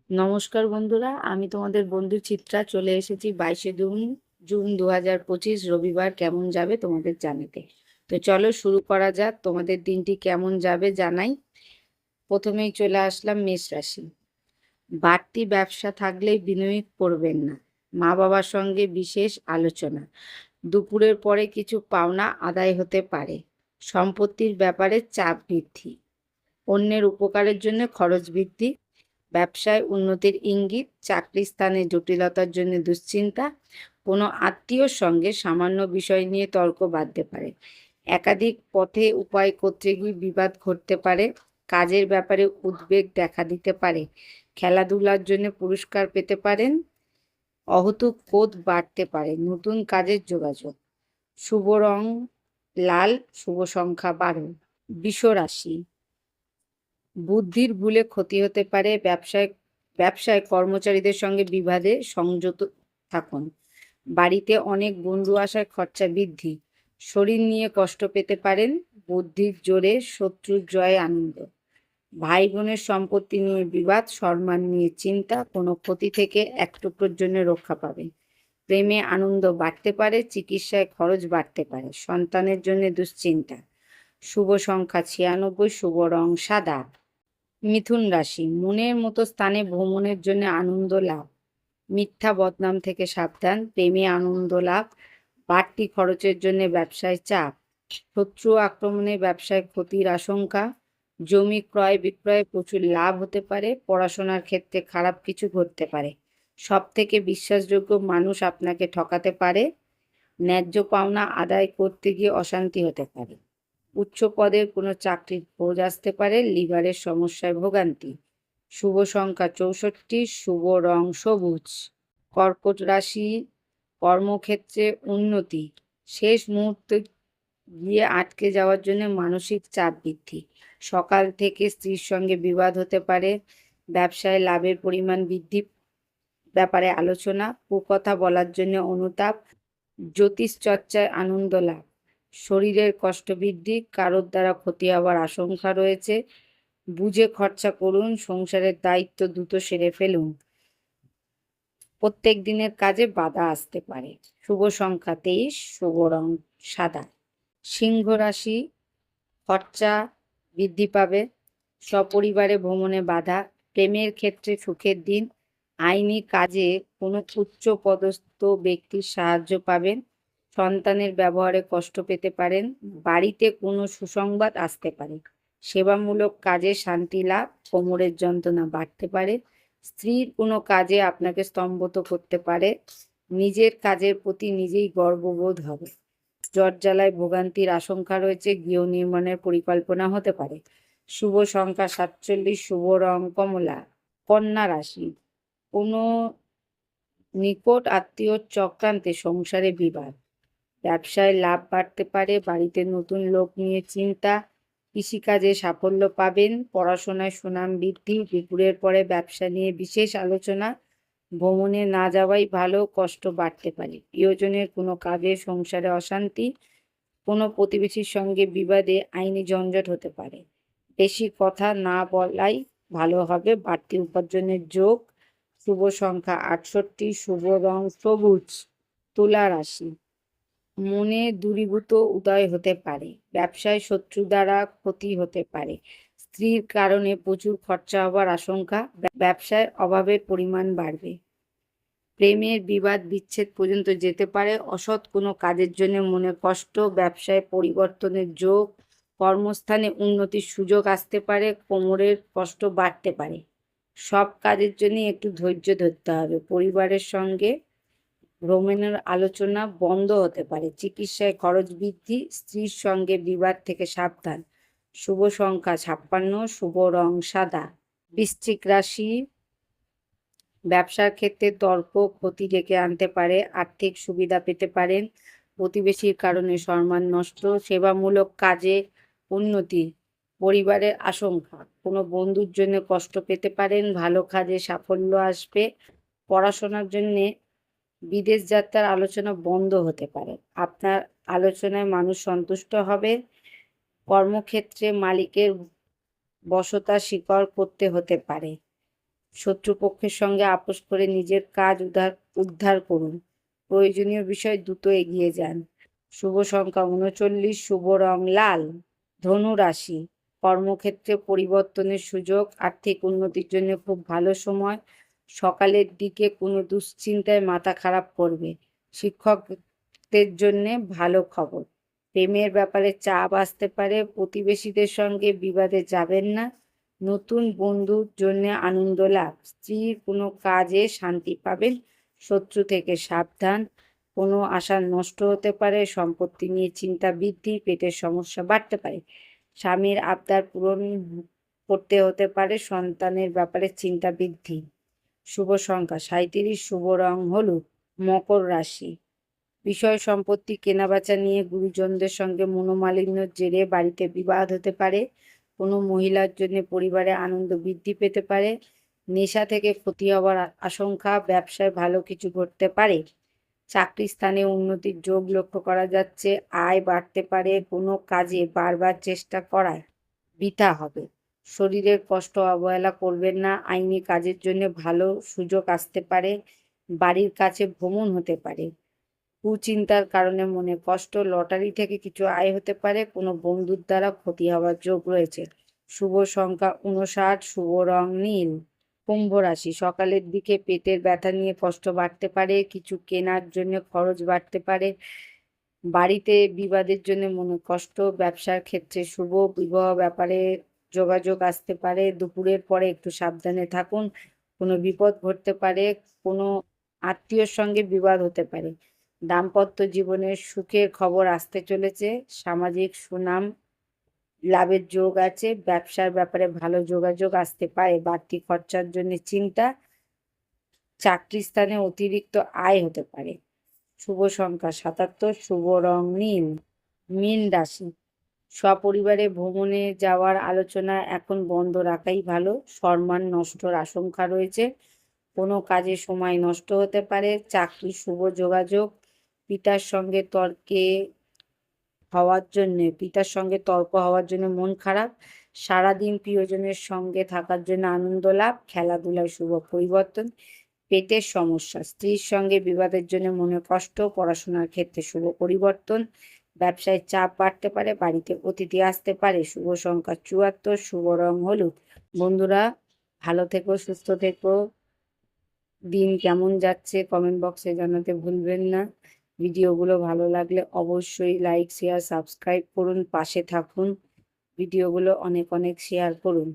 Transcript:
নমস্কার বন্ধুরা, আমি তোমাদের বন্ধু চিত্রা চলে এসেছি 22শে জুন 2025 রবিবার কেমন যাবে তোমাদের জানাতে। তো চলো শুরু করা যাক। তোমাদের দিনটি কেমন যাবে জানাই। প্রথমেই চলে আসলাম মেষ রাশি। বাড়তি ব্যবসা থাকলে বিনিয়োগ করবেন না। মা বাবার সঙ্গে বিশেষ আলোচনা। দুপুরের পরে কিছু পাওনা আদায় হতে পারে। সম্পত্তির ব্যাপারে চাপ বৃদ্ধি। অন্যের উপকারের জন্য খরচ বৃদ্ধি। ব্যবসায় উন্নতির ইঙ্গিত। চাকরি স্থানে জটিলতার জন্য দুশ্চিন্তা। কোনো আত্মীয়র সঙ্গে সামান্য বিষয় নিয়ে তর্ক বাধতে পারে। একাধিক পথে উপায় করতে গিয়ে বিবাদ ঘটতে পারে। কাজের ব্যাপারে উদ্বেগ দেখা দিতে পারে। খেলাধুলার জন্য পুরস্কার পেতে পারেন। অহেতুক ক্রোধ বাড়তে পারে। নতুন কাজের যোগাযোগ। শুভ রং লাল, শুভ সংখ্যা 12। বৃষ রাশি। বুদ্ধির ভুলে ক্ষতি হতে পারে। ব্যবসায় কর্মচারীদের সঙ্গে বিবাদে সংযত থাকুন। বাড়িতে অনেক বন্ধু আসায় খরচা বৃদ্ধি। শরীর নিয়ে কষ্ট পেতে পারেন। বুদ্ধির জোরে শত্রুর জয় আনন্দ। ভাই বোনের সম্পত্তি নিয়ে বিবাদ। সম্মান নিয়ে চিন্তা। কোনো ক্ষতি থেকে এক টুকরোর জন্য রক্ষা পাবেন। প্রেমে আনন্দ বাড়তে পারে। চিকিৎসায় খরচ বাড়তে পারে। সন্তানের জন্য দুশ্চিন্তা। শুভ সংখ্যা 96, শুভ রং সাদা। মিথুন রাশি। মনের মতো স্থানে ভ্রমণের জন্য আনন্দ লাভ। মিথ্যা বদনাম থেকে সাবধান। প্রেমে আনন্দ লাভ। বাড়তি খরচের জন্য ব্যবসায় চাপ। শত্রু আক্রমণে ব্যবসায় ক্ষতির আশঙ্কা। জমি ক্রয় বিক্রয়ে প্রচুর লাভ হতে পারে। পড়াশোনার ক্ষেত্রে খারাপ কিছু ঘটতে পারে। সব থেকে বিশ্বাসযোগ্য মানুষ আপনাকে ঠকাতে পারে। ন্যায্য পাওনা আদায় করতে গিয়ে অশান্তি হতে পারে। উচ্চ পদের কোনো চাকরির খোঁজ আসতে পারে। লিভারের সমস্যায় ভোগান্তি। শুভ সংখ্যা 64, শুভ রং সবুজ। কর্কট রাশি। কর্মক্ষেত্রে উন্নতি। শেষ মুহূর্তে গিয়ে আটকে যাওয়ার জন্য মানসিক চাপ বৃদ্ধি। সকাল থেকে স্ত্রীর সঙ্গে বিবাদ হতে পারে। ব্যবসায় লাভের পরিমাণ বৃদ্ধি ব্যাপারে আলোচনা। কুকথা বলার জন্য অনুতাপ। জ্যোতিষ চর্চায় আনন্দ লাভ। শরীরের কষ্ট বৃদ্ধি। কারোর দ্বারা ক্ষতি হওয়ার আশঙ্কা রয়েছে। বুঝে খরচা করুন। সংসারের দায়িত্ব দ্রুত সেরে ফেলুন। প্রত্যেক দিনের কাজে বাধা আসতে পারে। শুভ সংখ্যা 23, শুভ রং সাদা। সিংহ রাশি। খরচা বৃদ্ধি পাবে। সপরিবারে ভ্রমণে বাধা। প্রেমের ক্ষেত্রে সুখের দিন। আইনি কাজে কোনো উচ্চ পদস্থ ব্যক্তির সাহায্য পাবেন। সন্তানের ব্যবহারে কষ্ট পেতে পারেন। বাড়িতে কোনো সুসংবাদ আসতে পারে। সেবামূলক কাজে শান্তি লাভ। কোমরের যন্ত্রণা বাড়তে পারে। স্ত্রীর কোনো কাজে আপনাকে স্তম্ভিত করতে পারে। নিজের কাজের প্রতি নিজেই গর্ববোধ হবে। জ্বর-জ্বালায় ভোগান্তির আশঙ্কা রয়েছে। গৃহ নির্মাণের পরিকল্পনা হতে পারে। শুভ সংখ্যা 47, শুভ রং কমলা। কন্যা রাশি। কোনো নিকট আত্মীয়র চক্রান্তে সংসারে বিবাদ। ব্যবসায় লাভ বাড়তে পারে। বাড়িতে নতুন লোক নিয়ে চিন্তা। কৃষিকাজে সাফল্য পাবেন। পড়াশোনায় সুনাম বৃদ্ধি। দুপুরের পরে ব্যবসা নিয়ে বিশেষ আলোচনা। ভ্রমণে না যাওয়াই ভালো। কষ্ট বাড়তে পারে। প্রিয়জনের কোনো কাজে সংসারে অশান্তি। কোনো প্রতিবেশীর সঙ্গে বিবাদে আইনি ঝঞ্ঝট হতে পারে। বেশি কথা না বলাই ভালো হবে। বাড়তি উপার্জনের যোগ। শুভ সংখ্যা 68, শুভ রং সবুজ। তুলা রাশি। মনে দূরীভূত উদয় হতে পারে। ব্যবসায় শত্রু দ্বারা ক্ষতি হতে পারে। স্ত্রীর কারণে প্রচুর খরচা হবার আশঙ্কা। ব্যবসায় অভাবের পরিমাণ বাড়বে। প্রেমের বিবাদ বিচ্ছেদ পর্যন্ত যেতে পারে। অসৎ কোনো কাজের জন্য মনে কষ্ট। ব্যবসায় পরিবর্তনের যোগ। কর্মস্থানে উন্নতির সুযোগ আসতে পারে। কোমরের কষ্ট বাড়তে পারে। সব কাজের জন্য একটু ধৈর্য ধরতে হবে। পরিবারের সঙ্গে ভ্রমণের আলোচনা বন্ধ হতে পারে। চিকিৎসায় খরচ বৃদ্ধি। স্ত্রীর সঙ্গে বিবাদ থেকে সাবধান। শুভ সংখ্যা 56, শুভ রং সাদা। বৃশ্চিক রাশি। ব্যবসার ক্ষেত্রে তর্ক ক্ষতি ডেকে আনতে পারে। আর্থিক সুবিধা পেতে পারেন। প্রতিবেশীর কারণে সম্মান নষ্ট। সেবামূলক কাজে উন্নতি। পরিবারের আশঙ্কা। কোনো বন্ধুর জন্য কষ্ট পেতে পারেন। ভালো কাজে সাফল্য আসবে। পড়াশোনার জন্য বিদেশ যাত্রার আলোচনা বন্ধ হতে পারে। আপনার আলোচনায় মানুষ সন্তুষ্ট হবে। কর্মক্ষেত্রে মালিকের বশতা স্বীকার করতে হতে পারে। শত্রুপক্ষের সঙ্গে আপোষ করে নিজের কাজ উদ্ধার করুন। প্রয়োজনীয় বিষয় দ্রুত এগিয়ে যান। শুভ সংখ্যা ৩৯, শুভ রং লাল। ধনু রাশি, কর্মক্ষেত্রে পরিবর্তনের সুযোগ, আর্থিক উন্নতির জন্য খুব ভালো সময়। সকালের দিকে কোনো দুশ্চিন্তায় মাথা খারাপ করবে। শিক্ষকদের জন্য ভালো খবর। প্রেমের ব্যাপারে চাপ আসতে পারে, প্রতিবেশীদের সঙ্গে বিবাদে যাবেন না। নতুন বন্ধুর জন্য আনন্দ লাভ। স্ত্রীর কোনো কাজে শান্তি পাবেন। শত্রু থেকে সাবধান। কোনো আশা নষ্ট হতে পারে। সম্পত্তি নিয়ে চিন্তা বৃদ্ধি, পেটের সমস্যা বাড়তে পারে। স্বামীর আবদার পূরণ করতে হতে পারে। সন্তানের ব্যাপারে চিন্তা বৃদ্ধি। শুভ সংখ্যা ৩৭, শুভ রং হলুদ। মকর রাশি, বিষয় সম্পত্তি কেনাবেচা নিয়ে গুরুজনদের সঙ্গে মনোমালিন্যের জেরে বাড়িতে বিবাদ হতে পারে। কোনো মহিলার জন্য পরিবারে আনন্দ বৃদ্ধি পেতে পারে। নেশা থেকে ক্ষতি হওয়ার আশঙ্কা। ব্যবসায় ভালো কিছু ঘটতে পারে। চাকরি স্থানে উন্নতির যোগ লক্ষ্য করা যাচ্ছে। আয় বাড়তে পারে। কোনো কাজে বারবার চেষ্টা করায় বৃথা হবে। শরীরের কষ্ট অবহেলা করবেন না। আইনি কাজের জন্য ভালো সুযোগ আসতে পারে। বাড়ির কাছে ভ্রমণ হতে পারে। কুচিন্তার কারণে মনে কষ্ট। লটারি থেকে কিছু আয় হতে পারে। কোনো বন্ধুর দ্বারা ক্ষতি হওয়ার যোগ রয়েছে। শুভ সংখ্যা ৫৯, শুভ রং নীল। কুম্ভ রাশি, সকালের দিকে পেটের ব্যথা নিয়ে কষ্ট বাড়তে পারে। কিছু কেনার জন্য খরচ বাড়তে পারে। বাড়িতে বিবাদের জন্য মনে কষ্ট। ব্যবসার ক্ষেত্রে শুভ। বিবাহ ব্যাপারে যোগাযোগ আসতে পারে। দুপুরের পরে একটু সাবধানে থাকুন। কোনো বিপদ ঘটতে পারে। কোনো আত্মীয়র সঙ্গে বিবাদ হতে পারে। দাম্পত্য জীবনের সুখের খবর আসতে চলেছে। সামাজিক সুনাম লাভের যোগ আছে। ব্যবসার ব্যাপারে ভালো যোগাযোগ আসতে পারে। বাড়তি খরচার জন্য চিন্তা। চাকরি স্থানে অতিরিক্ত আয় হতে পারে। শুভ সংখ্যা ৭৭, শুভ রং নীল। মীন রাশি, সপরিবারে ভ্রমণে যাওয়ার আলোচনা এখন বন্ধ রাখাই ভালো। সম্মান নষ্টর আশঙ্কা রয়েছে। কোনো কাজে সময় নষ্ট হতে পারে। চাকরি শুভ যোগাযোগ। পিতার সঙ্গে তর্ক হওয়ার জন্য মন খারাপ। সারাদিন প্রিয়জনের সঙ্গে থাকার জন্য আনন্দ লাভ। খেলাধুলায় শুভ পরিবর্তন। পেটের সমস্যা। স্ত্রীর সঙ্গে বিবাদের জন্য মনে কষ্ট। পড়াশোনার ক্ষেত্রে শুভ পরিবর্তন। ব্যবসায় চাপ বাড়তে পারে। বাড়িতে অতিথি আসতে পারে। শুভ সংখ্যা ৭৪, শুভ রং হলুদ। বন্ধুরা, ভালো থেকো, সুস্থ থেকো। দিন কেমন যাচ্ছে কমেন্ট বক্সে জানাতে ভুলবেন না। ভিডিওগুলো ভালো লাগলে অবশ্যই লাইক, শেয়ার, সাবস্ক্রাইব করুন। পাশে থাকুন। ভিডিওগুলো অনেক অনেক শেয়ার করুন।